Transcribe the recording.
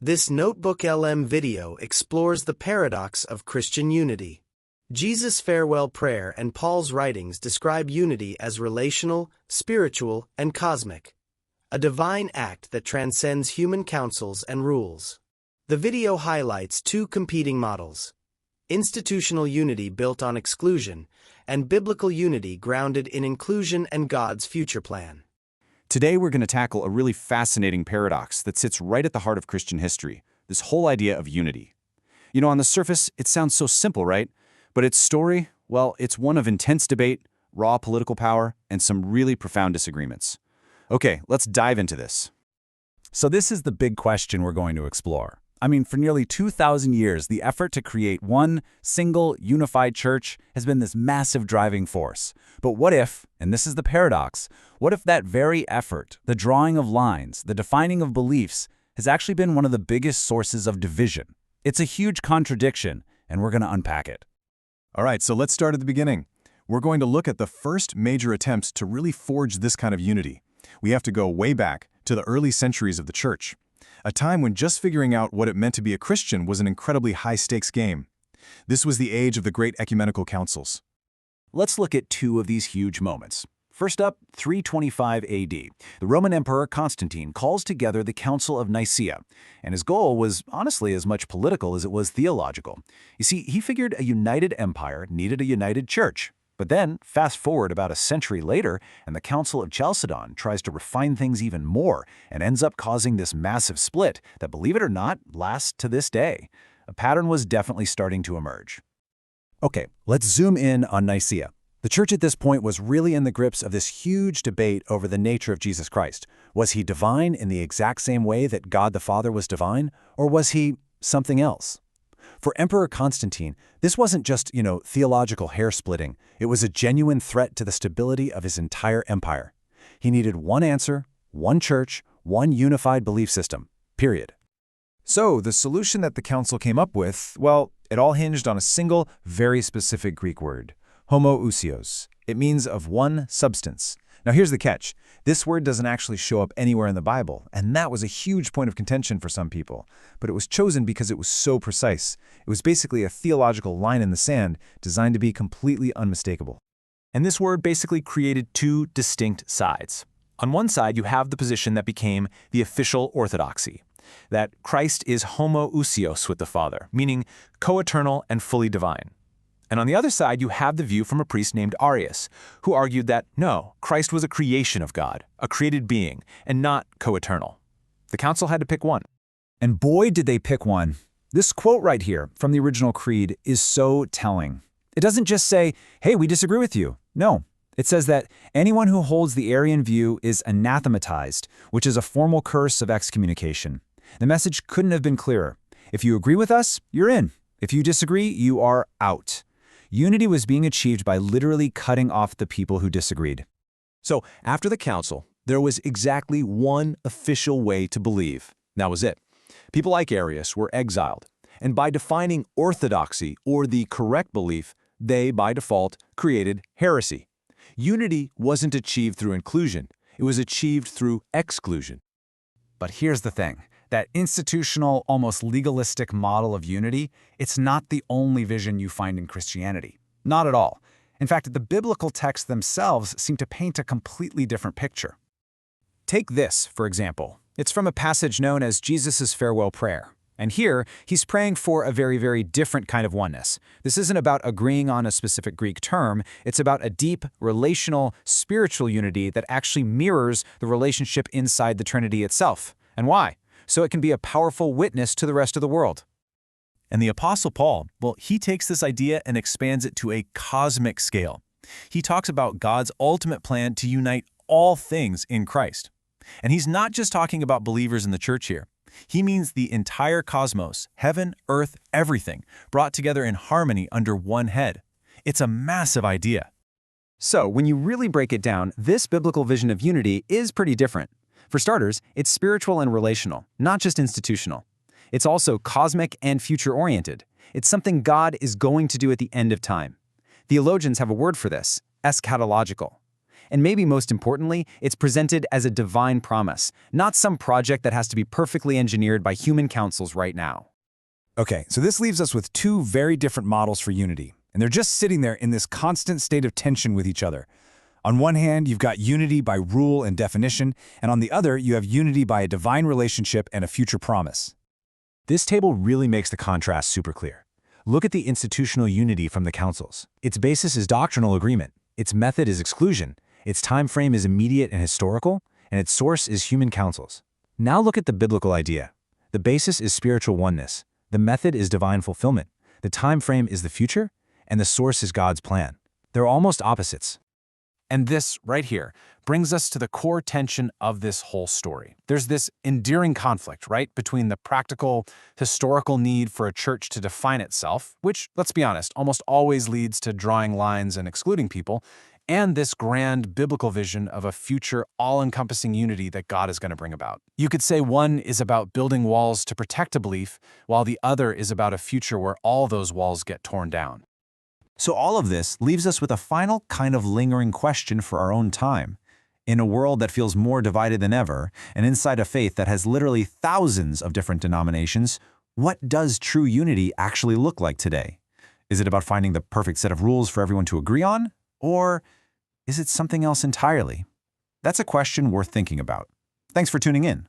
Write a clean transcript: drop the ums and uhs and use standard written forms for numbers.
This Notebook LM video explores the paradox of Christian unity. Jesus' farewell prayer and Paul's writings describe unity as relational, spiritual, and cosmic, a divine act that transcends human councils and rules. The video highlights two competing models: institutional unity built on exclusion, and biblical unity grounded in inclusion and God's future plan. Today we're going to tackle a really fascinating paradox that sits right at the heart of Christian history, this whole idea of unity. You know, on the surface, it sounds so simple, right? But its story, well, it's one of intense debate, raw political power, and some really profound disagreements. Okay, let's dive into this. So this is the big question we're going to explore. I mean, for nearly 2,000 years, the effort to create one single, unified church has been this massive driving force. But what if, and this is the paradox, what if that very effort, the drawing of lines, the defining of beliefs, has actually been one of the biggest sources of division? It's a huge contradiction, and we're going to unpack it. All right, so let's start at the beginning. We're going to look at the first major attempts to really forge this kind of unity. We have to go way back to the early centuries of the church, a time when just figuring out what it meant to be a Christian was an incredibly high-stakes game. This was the age of the great ecumenical councils. Let's look at two of these huge moments. First up, 325 AD. The Roman Emperor Constantine calls together the Council of Nicaea, and his goal was honestly as much political as it was theological. You see, he figured a united empire needed a united church. But then, fast forward about a century later, and the Council of Chalcedon tries to refine things even more and ends up causing this massive split that, believe it or not, lasts to this day. A pattern was definitely starting to emerge. Okay, let's zoom in on Nicaea. The church at this point was really in the grips of this huge debate over the nature of Jesus Christ. Was he divine in the exact same way that God the Father was divine, or was he something else? For Emperor Constantine, this wasn't just, theological hair-splitting. It was a genuine threat to the stability of his entire empire. He needed one answer, one church, one unified belief system, period. So, the solution that the council came up with, well, it all hinged on a single, very specific Greek word, homoousios. It means of one substance. Now here's the catch. This word doesn't actually show up anywhere in the Bible, and that was a huge point of contention for some people. But it was chosen because it was so precise. It was basically a theological line in the sand designed to be completely unmistakable. And this word basically created two distinct sides. On one side, you have the position that became the official orthodoxy, that Christ is homoousios with the Father, meaning co-eternal and fully divine. And on the other side, you have the view from a priest named Arius, who argued that, no, Christ was a creation of God, a created being, and not co-eternal. The council had to pick one. And boy, did they pick one. This quote right here from the original creed is so telling. It doesn't just say, hey, we disagree with you. No, it says that anyone who holds the Arian view is anathematized, which is a formal curse of excommunication. The message couldn't have been clearer. If you agree with us, you're in. If you disagree, you are out. Unity was being achieved by literally cutting off the people who disagreed. So after the council, there was exactly one official way to believe. That was it. People like Arius were exiled, and by defining orthodoxy, or the correct belief, they, by default, created heresy. Unity wasn't achieved through inclusion. It was achieved through exclusion. But here's the thing. That institutional, almost legalistic model of unity, it's not the only vision you find in Christianity. Not at all. In fact, the biblical texts themselves seem to paint a completely different picture. Take this, for example. It's from a passage known as Jesus' farewell prayer. And here, he's praying for a very, very different kind of oneness. This isn't about agreeing on a specific Greek term. It's about a deep, relational, spiritual unity that actually mirrors the relationship inside the Trinity itself. And why? So it can be a powerful witness to the rest of the world. And the Apostle Paul, well, he takes this idea and expands it to a cosmic scale. He talks about God's ultimate plan to unite all things in Christ. And he's not just talking about believers in the church here. He means the entire cosmos, heaven, earth, everything, brought together in harmony under one head. It's a massive idea. So, when you really break it down, this biblical vision of unity is pretty different. For starters, it's spiritual and relational, not just institutional. It's also cosmic and future-oriented. It's something God is going to do at the end of time. Theologians have a word for this, eschatological. And maybe most importantly, it's presented as a divine promise, not some project that has to be perfectly engineered by human councils right now. Okay, so this leaves us with two very different models for unity, and they're just sitting there in this constant state of tension with each other. On one hand, you've got unity by rule and definition, and on the other, you have unity by a divine relationship and a future promise. This table really makes the contrast super clear. Look at the institutional unity from the councils. Its basis is doctrinal agreement, its method is exclusion, its time frame is immediate and historical, and its source is human councils. Now look at the biblical idea. The basis is spiritual oneness, the method is divine fulfillment, the time frame is the future, and the source is God's plan. They're almost opposites. And this, right here, brings us to the core tension of this whole story. There's this endearing conflict, right, between the practical, historical need for a church to define itself, which, let's be honest, almost always leads to drawing lines and excluding people, and this grand biblical vision of a future all-encompassing unity that God is going to bring about. You could say one is about building walls to protect a belief, while the other is about a future where all those walls get torn down. So all of this leaves us with a final kind of lingering question for our own time. In a world that feels more divided than ever, and inside a faith that has literally thousands of different denominations, what does true unity actually look like today? Is it about finding the perfect set of rules for everyone to agree on? Or is it something else entirely? That's a question worth thinking about. Thanks for tuning in.